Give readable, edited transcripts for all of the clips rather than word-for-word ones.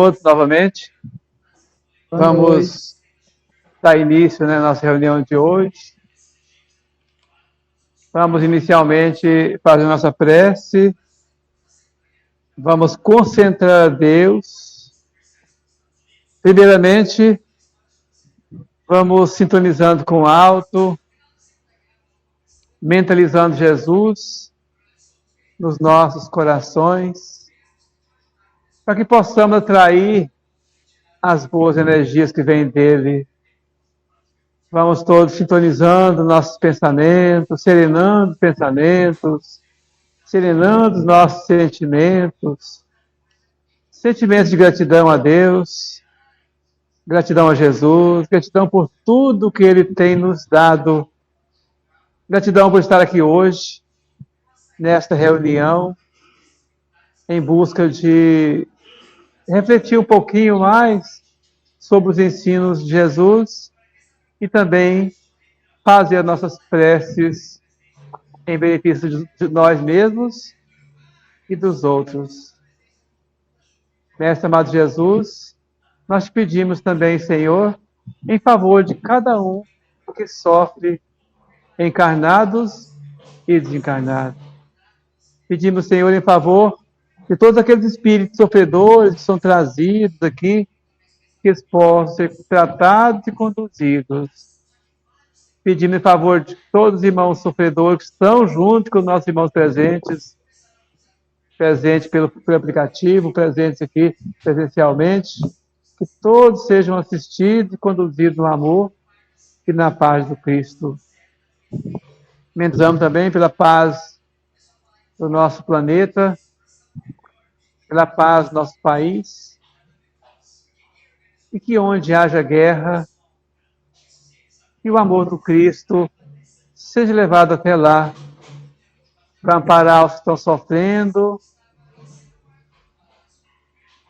Todos novamente. Vamos dar início, à nossa reunião de hoje. Vamos inicialmente fazer nossa prece. Vamos concentrar a Deus. Primeiramente, vamos sintonizando com o alto, mentalizando Jesus nos nossos corações, para que possamos atrair as boas energias que vêm dele. Vamos todos sintonizando nossos pensamentos, serenando os nossos sentimentos de gratidão a Deus, gratidão a Jesus, gratidão por tudo que Ele tem nos dado, gratidão por estar aqui hoje, nesta reunião, em busca de refletir um pouquinho mais sobre os ensinos de Jesus e também fazer as nossas preces em benefício de nós mesmos e dos outros. Mestre amado Jesus, nós te pedimos também, Senhor, em favor de cada um que sofre, encarnados e desencarnados. Pedimos, Senhor, em favor de todos aqueles espíritos sofredores que são trazidos aqui, que eles possam ser tratados e conduzidos. Pedimos em favor de todos os irmãos sofredores que estão junto com os nossos irmãos presentes pelo aplicativo, presentes aqui presencialmente, que todos sejam assistidos e conduzidos no amor e na paz do Cristo. Mentalizamos também pela paz do nosso planeta, pela paz do nosso país, e que onde haja guerra, que o amor do Cristo seja levado até lá, para amparar os que estão sofrendo,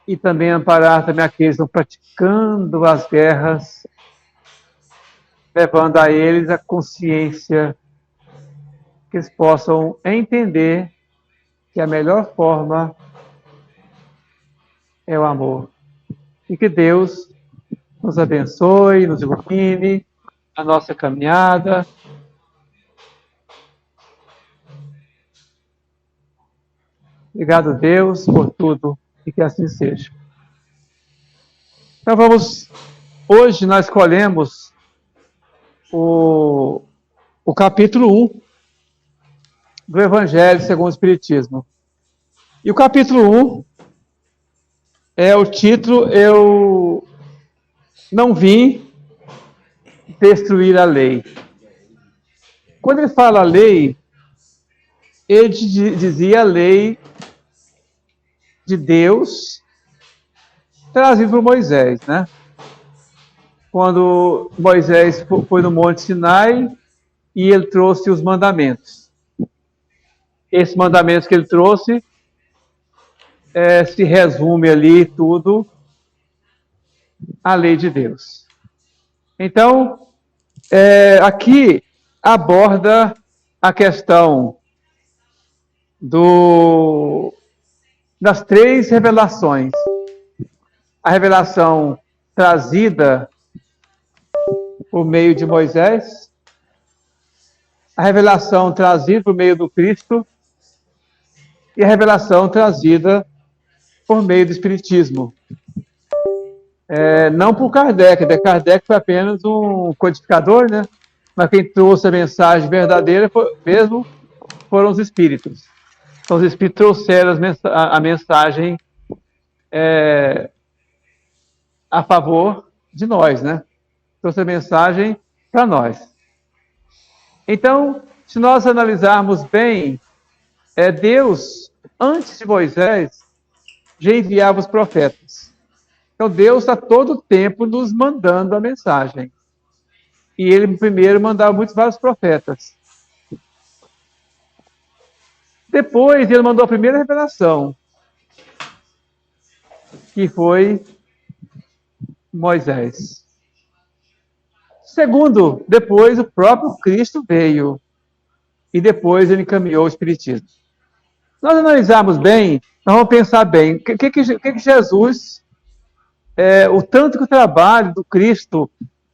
e também amparar também aqueles que estão praticando as guerras, levando a eles a consciência que eles possam entender que a melhor forma é o amor. E que Deus nos abençoe, nos ilumine a nossa caminhada. Obrigado, Deus, por tudo e que assim seja. Então hoje nós escolhemos o capítulo 1 do Evangelho segundo o Espiritismo. E o capítulo 1 é o título Eu Não Vim Destruir a Lei. Quando ele fala lei, ele dizia a lei de Deus trazido por Moisés, né? Quando Moisés foi no Monte Sinai e ele trouxe os mandamentos. Esses mandamentos que ele trouxe se resume ali tudo a lei de Deus. Então, aqui aborda a questão das três revelações. A revelação trazida por meio de Moisés, a revelação trazida por meio do Cristo e a revelação trazida por meio do Espiritismo. Não por Kardec, Kardec foi apenas um codificador, né? Mas quem trouxe a mensagem verdadeira foram os Espíritos. Então, os Espíritos trouxeram a mensagem a favor de nós, né? Trouxe a mensagem para nós. Então, se nós analisarmos bem, Deus, antes de Moisés, já enviava os profetas. Então, Deus está todo o tempo nos mandando a mensagem. E ele primeiro mandava vários profetas. Depois, ele mandou a primeira revelação, que foi Moisés. Segundo, depois o próprio Cristo veio. E depois ele encaminhou o Espiritismo. Se nós analisarmos bem, nós vamos pensar bem, o que Jesus o tanto que o trabalho do Cristo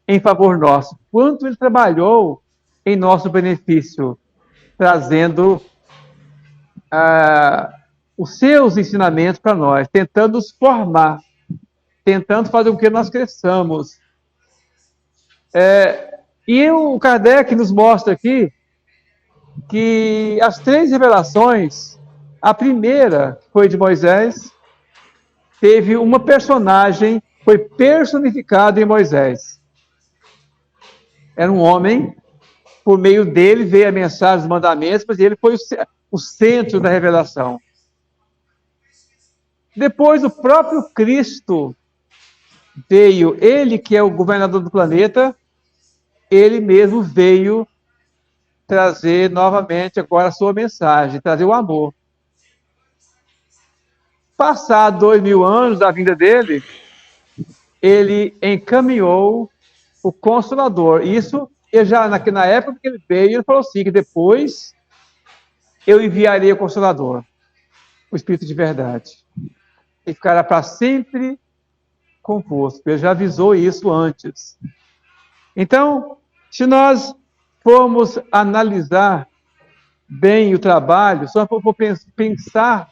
em favor nosso, quanto ele trabalhou em nosso benefício, trazendo os seus ensinamentos para nós, tentando nos formar, tentando fazer com que nós cresçamos. E o Kardec nos mostra aqui que as 3 revelações, a primeira foi de Moisés, teve uma personagem, foi personificada em Moisés. Era um homem, por meio dele veio a mensagem dos mandamentos, mas ele foi o centro da revelação. Depois, o próprio Cristo veio, ele que é o governador do planeta, ele mesmo veio trazer novamente agora a sua mensagem, trazer o amor. Passado 2000 anos da vinda dele, ele encaminhou o Consolador. Isso, ele já na época que ele veio, ele falou assim, que depois eu enviarei o Consolador, o Espírito de verdade. E ficará para sempre convosco. Ele já avisou isso antes. Então, se nós formos analisar bem o trabalho, só for pensar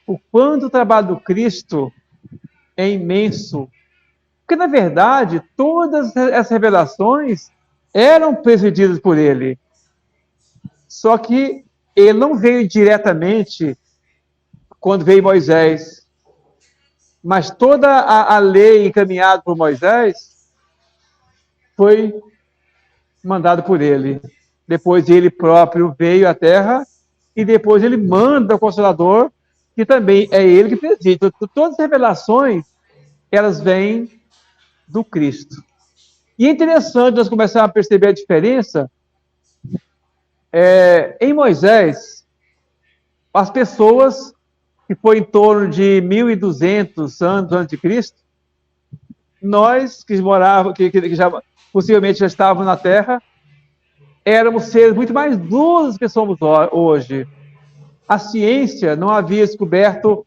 o quanto o trabalho do Cristo é imenso. Porque, na verdade, todas essas revelações eram precedidas por ele. Só que ele não veio diretamente quando veio Moisés. Mas toda a lei encaminhada por Moisés foi mandada por ele. Depois ele próprio veio à Terra e depois ele manda o Consolador, que também é ele que preside. Todas as revelações, elas vêm do Cristo. E é interessante nós começarmos a perceber a diferença. Em Moisés, as pessoas, que foi em torno de 1200 anos antes de Cristo, nós que morávamos, que já possivelmente já estávamos na Terra, éramos seres muito mais duros do que somos hoje. A ciência não havia descoberto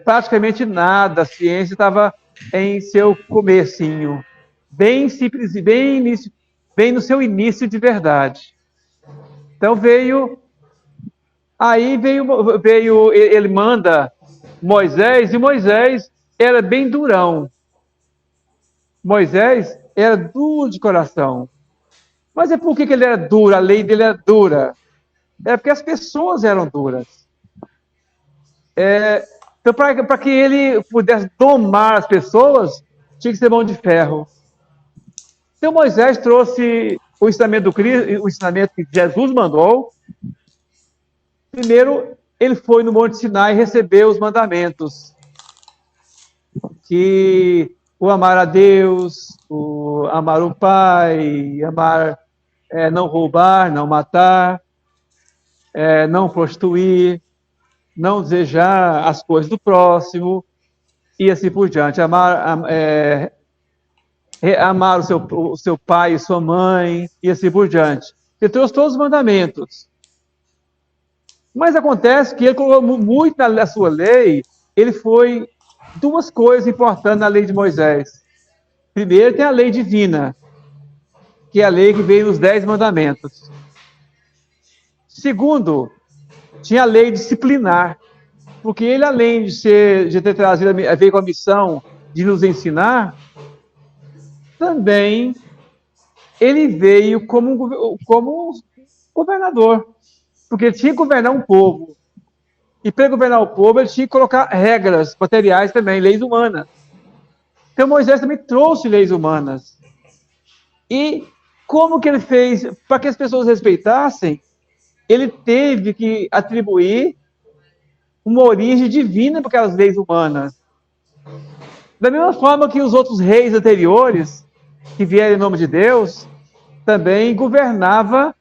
praticamente nada, a ciência estava em seu comecinho, bem simples, bem no seu início de verdade. Então veio, ele manda Moisés, e Moisés era bem durão. Moisés era duro de coração. Mas é por que ele era duro? A lei dele era dura. É porque as pessoas eram duras. Então, para que ele pudesse domar as pessoas, tinha que ser mão de ferro. Então, Moisés trouxe o ensinamento do Cristo, o ensinamento que Jesus mandou. Primeiro, ele foi no Monte Sinai e recebeu os mandamentos. Que o amar a Deus, o amar o Pai, amar, não roubar, não matar, não prostituir, não desejar as coisas do próximo, e assim por diante. Amar o seu pai e sua mãe, e assim por diante. Ele trouxe todos os mandamentos. Mas acontece que ele colocou muito na sua lei, ele foi 2 coisas importantes na lei de Moisés. Primeiro, tem a lei divina, que é a lei que veio nos 10 mandamentos. Segundo, tinha a lei disciplinar, porque ele, além de ter trazido, veio com a missão de nos ensinar, também ele veio como governador, porque ele tinha que governar um povo. E para governar o povo, ele tinha que colocar regras materiais também, leis humanas. Então Moisés também trouxe leis humanas. E como que ele fez? Para que as pessoas respeitassem, ele teve que atribuir uma origem divina para aquelas leis humanas. Da mesma forma que os outros reis anteriores, que vieram em nome de Deus, também governava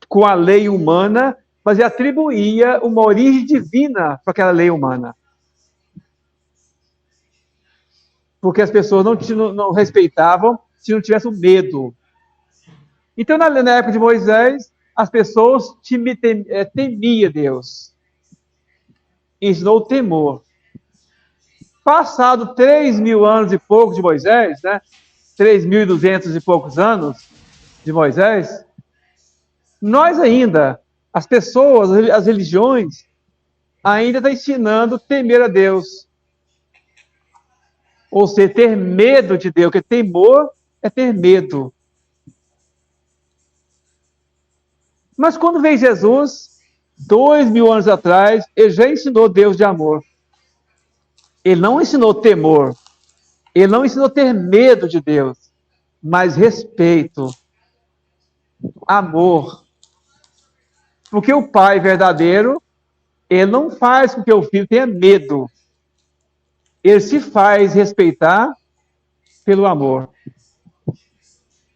com a lei humana, mas atribuía uma origem divina para aquela lei humana. Porque as pessoas não respeitavam se não tivessem medo. Então, na época de Moisés, as pessoas temiam Deus. Ensinou o temor. passado 3.000 anos e pouco de Moisés, né? 3.200 e poucos anos de Moisés, nós ainda, as pessoas, as religiões, ainda estão ensinando a temer a Deus. Ou seja, ter medo de Deus, porque temor é ter medo. Mas quando veio Jesus, 2.000 anos atrás, ele já ensinou Deus de amor. Ele não ensinou temor. Ele não ensinou ter medo de Deus, mas respeito, amor. Porque o pai verdadeiro, ele não faz com que o filho tenha medo. Ele se faz respeitar pelo amor.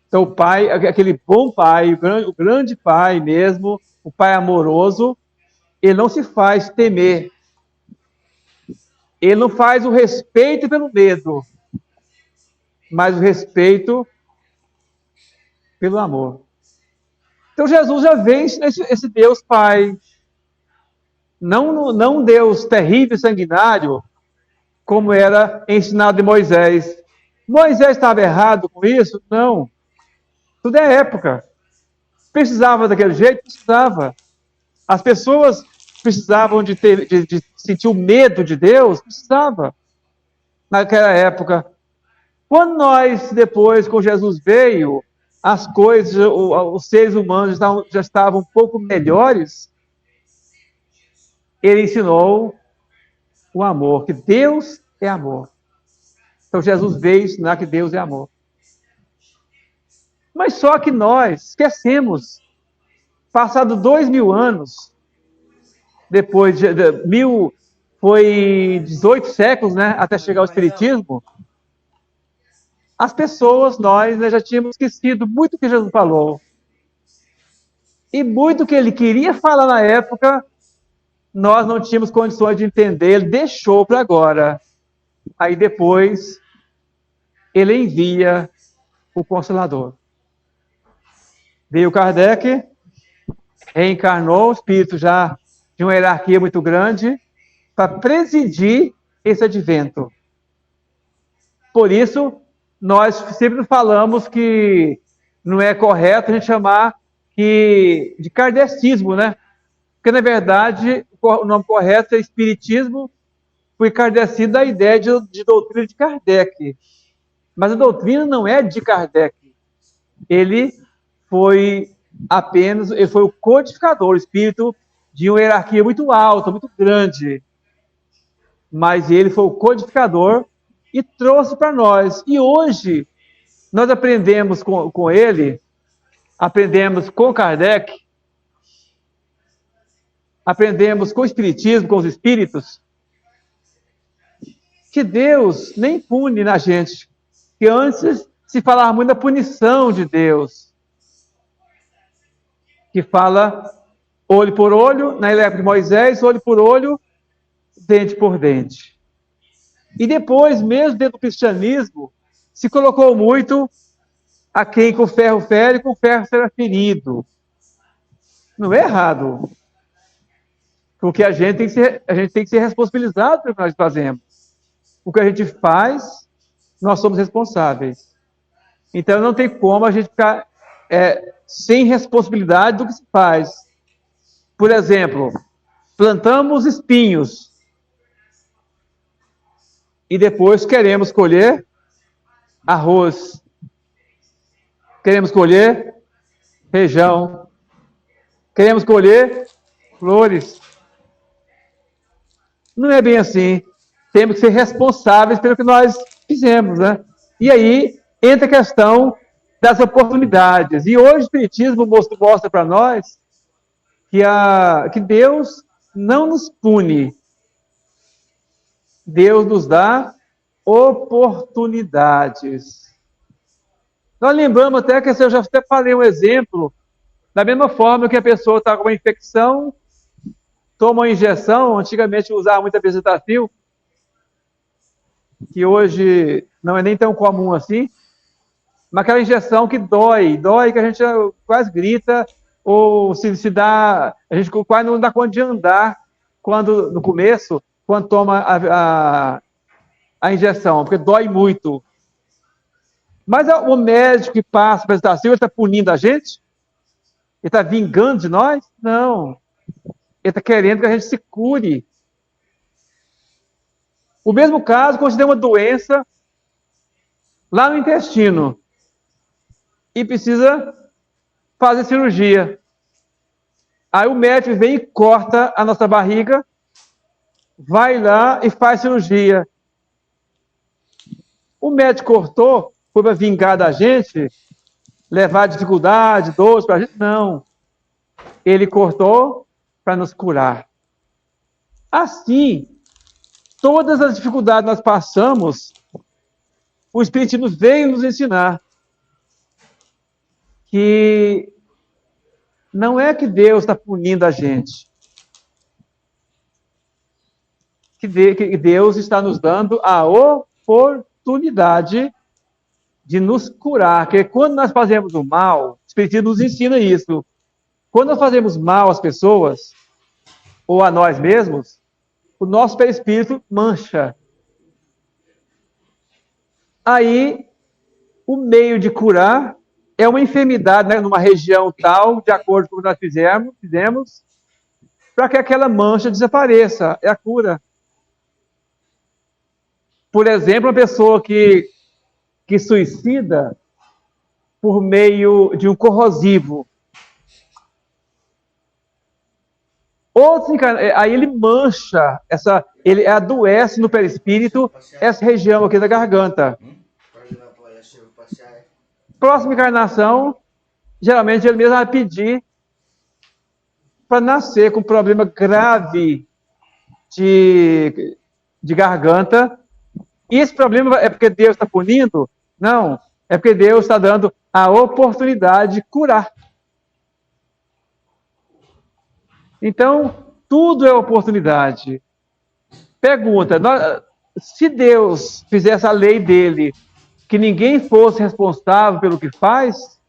Então, o pai, aquele bom pai, o grande pai mesmo, o pai amoroso, ele não se faz temer. Ele não faz o respeito pelo medo, mas o respeito pelo amor. Então, Jesus já vence esse Deus Pai. Não um Deus terrível e sanguinário, como era ensinado de Moisés. Moisés estava errado com isso? Não. Tudo é época. Precisava daquele jeito? Precisava. As pessoas precisavam de sentir o medo de Deus? Precisava. Naquela época. Quando nós, depois, com Jesus veio, as coisas, os seres humanos já estavam um pouco melhores, ele ensinou o amor, que Deus é amor. Então Jesus veio ensinar que Deus é amor. Mas só que nós esquecemos, passado 2.000 anos, depois de foi 18 séculos, né, até chegar ao Espiritismo, as pessoas, nós já tínhamos esquecido muito o que Jesus falou. E muito que ele queria falar na época, nós não tínhamos condições de entender, ele deixou para agora. Aí depois, ele envia o Consolador. Veio Kardec, reencarnou, o espírito já de uma hierarquia muito grande, para presidir esse advento. Por isso, nós sempre falamos que não é correto a gente chamar de kardecismo, né? Porque, na verdade, o nome correto é espiritismo, foi kardecido da ideia de doutrina de Kardec. Mas a doutrina não é de Kardec. Ele foi o codificador, o espírito de uma hierarquia muito alta, muito grande. Mas ele foi o codificador e trouxe para nós. E hoje, nós aprendemos com ele, aprendemos com Kardec, aprendemos com o espiritismo, com os espíritos, que Deus nem pune na gente. Que antes se falava muito da punição de Deus. Que fala olho por olho, na época de Moisés, olho por olho, dente por dente. E depois, mesmo dentro do cristianismo, se colocou muito a quem com ferro fere, com ferro será ferido. Não é errado. Porque a gente tem que ser responsabilizado pelo que nós fazemos. O que a gente faz, nós somos responsáveis. Então não tem como a gente ficar sem responsabilidade do que se faz. Por exemplo, plantamos espinhos e depois queremos colher arroz, queremos colher feijão, queremos colher flores. Não é bem assim. Temos que ser responsáveis pelo que nós fizemos, né? E aí entra a questão das oportunidades. E hoje o Espiritismo mostra para nós que Deus não nos pune. Deus nos dá oportunidades. Nós lembramos até que eu já até falei um exemplo, da mesma forma que a pessoa está com uma infecção, toma uma injeção, antigamente usava muito a bezetacil, que hoje não é nem tão comum assim, mas aquela injeção que dói que a gente quase grita, ou se dá, a gente quase não dá conta de andar, quando no começo, quando toma a injeção, porque dói muito. Mas o médico que passa para assim, ele está punindo a gente? Ele está vingando de nós? Não. Ele está querendo que a gente se cure. O mesmo caso quando você tem uma doença lá no intestino e precisa fazer cirurgia. Aí o médico vem e corta a nossa barriga, vai lá e faz cirurgia. O médico cortou, foi para vingar da gente, levar dificuldade, dores para a gente? Não. Ele cortou para nos curar. Assim, todas as dificuldades que nós passamos, o Espiritismo veio nos ensinar que não é que Deus está punindo a gente, que Deus está nos dando a oportunidade de nos curar. Porque quando nós fazemos o mal, o Espiritismo nos ensina isso. Quando nós fazemos mal às pessoas, ou a nós mesmos, o nosso perispírito mancha. Aí, o meio de curar é uma enfermidade, né, numa região tal, de acordo com o que nós fizemos, para que aquela mancha desapareça. É a cura. Por exemplo, uma pessoa que suicida por meio de um corrosivo. Aí ele mancha, ele adoece no perispírito essa região aqui da garganta. Próxima encarnação, geralmente ele mesmo vai pedir para nascer com problema grave de garganta. E esse problema é porque Deus está punindo? Não, é porque Deus está dando a oportunidade de curar. Então, tudo é oportunidade. Pergunta, se Deus fizesse a lei dele, que ninguém fosse responsável pelo que faz,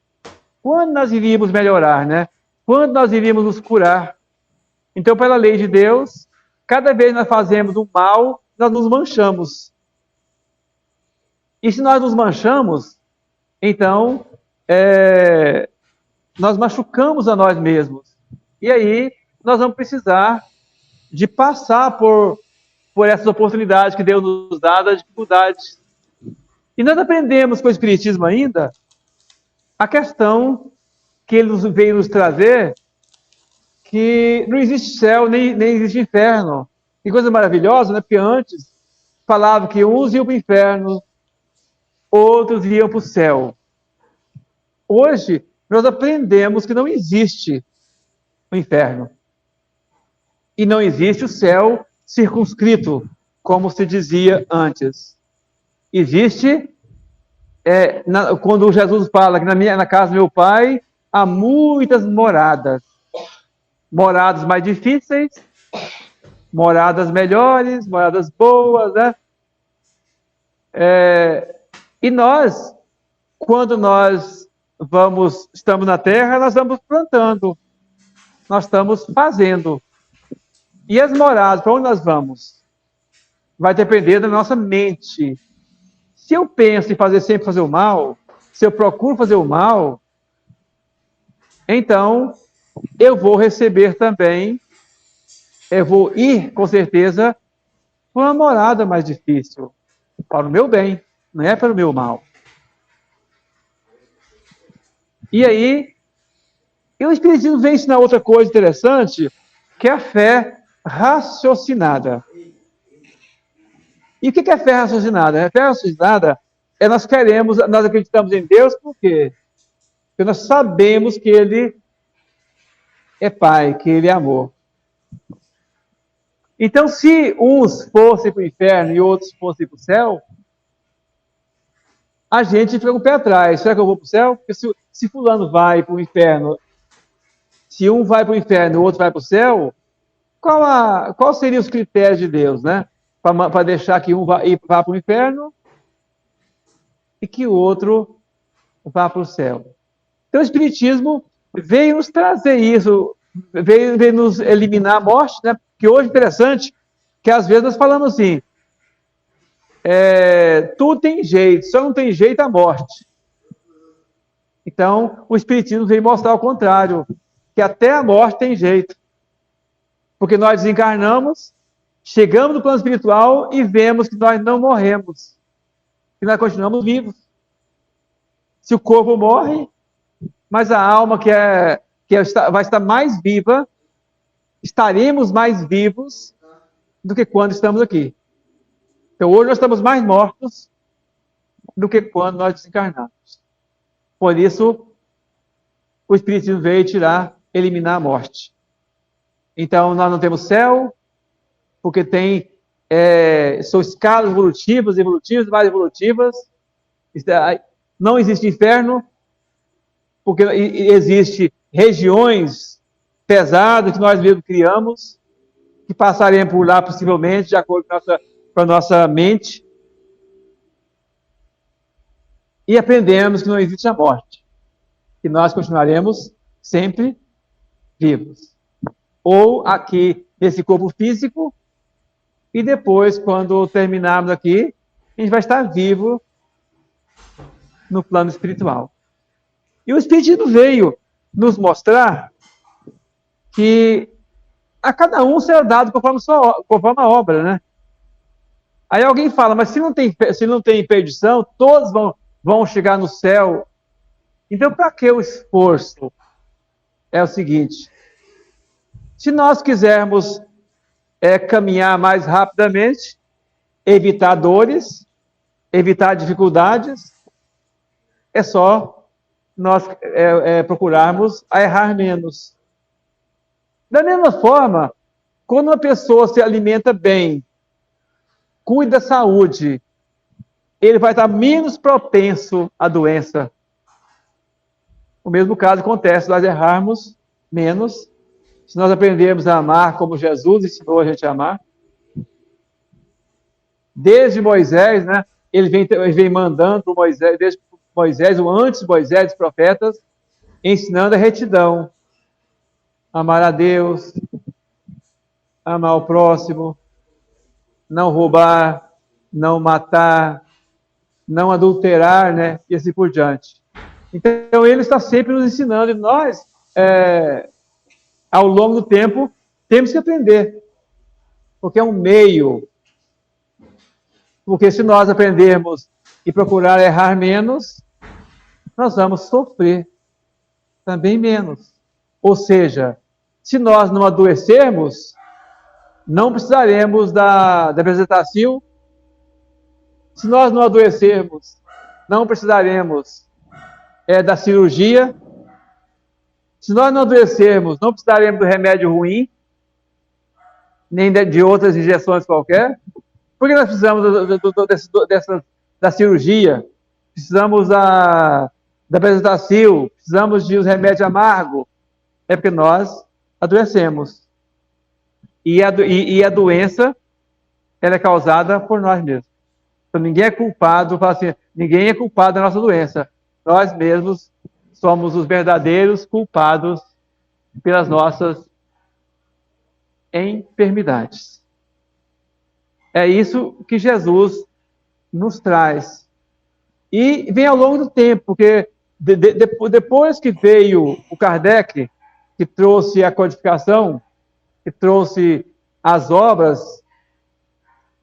quando nós iríamos melhorar, né? Quando nós iríamos nos curar? Então, pela lei de Deus, cada vez que nós fazemos o mal, nós nos manchamos. E se nós nos manchamos, então, nós machucamos a nós mesmos. E aí, nós vamos precisar de passar por essas oportunidades que Deus nos dá, das dificuldades. E nós aprendemos com o Espiritismo ainda a questão que ele veio nos trazer, que não existe céu, nem existe inferno. Que coisa maravilhosa, né? Porque antes falava que uns iam para o inferno, outros iam para o céu. Hoje, nós aprendemos que não existe o inferno. E não existe o céu circunscrito, como se dizia antes. Existe, quando Jesus fala que na casa do meu pai há muitas moradas. Moradas mais difíceis, moradas melhores, moradas boas, né? E nós, quando nós estamos na terra, nós estamos plantando, nós estamos fazendo. E as moradas, para onde nós vamos? Vai depender da nossa mente. Se eu penso em sempre fazer o mal, se eu procuro fazer o mal, então eu vou receber também, eu vou ir, com certeza, para uma morada mais difícil, para o meu bem, não é para o meu mal. E aí, o Espiritismo vem ensinar outra coisa interessante, que é a fé raciocinada. E o que é fé raciocinada? A fé raciocinada é nós acreditamos em Deus, por quê? Porque nós sabemos que Ele é Pai, que Ele é amor. Então, se uns fossem para o inferno e outros fossem para o céu, a gente fica com o pé atrás. Será que eu vou para o céu? Porque se fulano vai para o inferno, se um vai para o inferno e o outro vai para o céu, qual seriam os critérios de Deus, né? Para deixar que um vá para o inferno e que o outro vá para o céu. Então, o Espiritismo veio nos trazer isso, veio nos eliminar a morte, né? Que hoje é interessante, que às vezes nós falamos assim, tudo tem jeito, só não tem jeito a morte. Então, o Espiritismo veio mostrar o contrário, que até a morte tem jeito. Porque nós desencarnamos, chegamos no plano espiritual e vemos que nós não morremos, que nós continuamos vivos. Se o corpo morre, mas a alma vai estar mais viva, estaremos mais vivos do que quando estamos aqui. Então, hoje nós estamos mais mortos do que quando nós desencarnamos. Por isso, o Espiritismo veio eliminar a morte. Então, nós não temos céu, porque são escalas evolutivas, mais evolutivas. Não existe inferno, porque existe regiões pesadas que nós mesmos criamos, que passaremos por lá possivelmente, de acordo com a nossa mente. E aprendemos que não existe a morte, que nós continuaremos sempre vivos. Ou aqui, nesse corpo físico, e depois, quando terminarmos aqui, a gente vai estar vivo no plano espiritual. E o Espiritismo veio nos mostrar que a cada um será dado conforme a obra, né? Aí alguém fala, mas se não tem perdição, todos vão chegar no céu. Então, para que o esforço? É o seguinte, se nós quisermos caminhar mais rapidamente, evitar dores, evitar dificuldades, é só nós procurarmos errar menos. Da mesma forma, quando uma pessoa se alimenta bem, cuida da saúde, ele vai estar menos propenso à doença. O mesmo caso acontece, nós errarmos menos, se nós aprendermos a amar como Jesus ensinou a gente a amar. Desde Moisés, né, ele vem mandando para Moisés, desde Moisés, ou antes de Moisés, os profetas, ensinando a retidão. Amar a Deus, amar o próximo, não roubar, não matar, não adulterar, né, e assim por diante. Então, ele está sempre nos ensinando, e nós, ao longo do tempo, temos que aprender, porque é um meio. Porque se nós aprendermos e procurar errar menos, nós vamos sofrer também menos. Ou seja, se nós não adoecermos, não precisaremos da bezetacil. Se nós não adoecermos, não precisaremos da cirurgia. Se nós não adoecermos, não precisaremos do remédio ruim, nem de outras injeções qualquer. Por que nós precisamos da cirurgia? Precisamos da bezetacil, precisamos de os remédios amargos. É porque nós adoecemos. E a doença, ela é causada por nós mesmos. Então, ninguém é culpado, ninguém é culpado da nossa doença. Nós mesmos somos os verdadeiros culpados pelas nossas enfermidades. É isso que Jesus nos traz. E vem ao longo do tempo, porque depois que veio o Kardec, que trouxe a codificação, que trouxe as obras,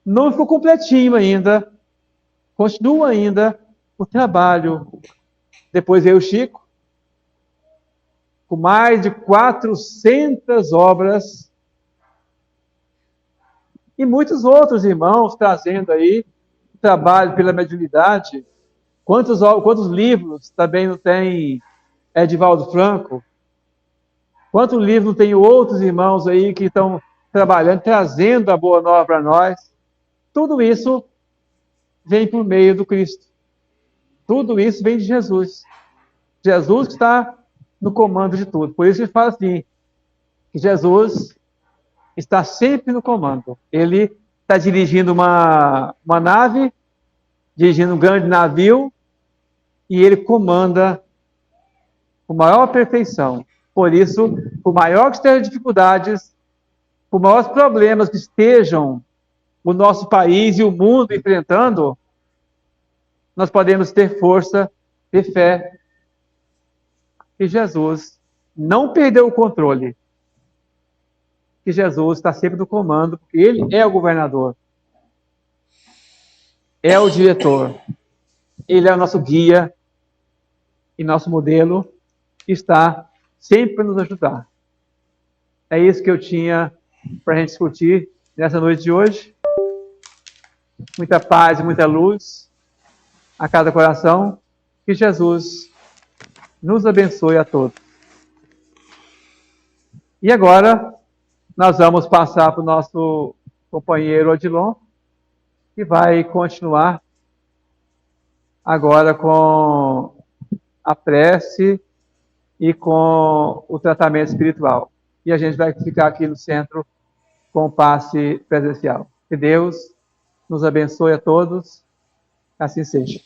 não ficou completinho ainda, continua ainda o trabalho. Depois veio o Chico, com mais de 400 obras, e muitos outros irmãos trazendo aí trabalho pela mediunidade. Quantos livros também não tem Edivaldo Franco? Quantos livros tem outros irmãos aí que estão trabalhando, trazendo a boa nova para nós? Tudo isso vem por meio do Cristo. Tudo isso vem de Jesus. Jesus que está no comando de tudo. Por isso ele fala assim, que Jesus está sempre no comando. Ele está dirigindo uma nave, dirigindo um grande navio, e ele comanda com maior perfeição. Por isso, por maior que estejam as dificuldades, por maiores problemas que estejam o nosso país e o mundo enfrentando, nós podemos ter força e fé que Jesus não perdeu o controle, que Jesus está sempre no comando, porque Ele é o governador, é o diretor, Ele é o nosso guia e nosso modelo, que está sempre para nos ajudar. É isso que eu tinha para a gente discutir nessa noite de hoje. Muita paz e muita luz a cada coração. Que Jesus nos abençoe a todos. E agora, nós vamos passar para o nosso companheiro Odilon, que vai continuar agora com a prece e com o tratamento espiritual. E a gente vai ficar aqui no centro com o passe presencial. Que Deus nos abençoe a todos, assim seja.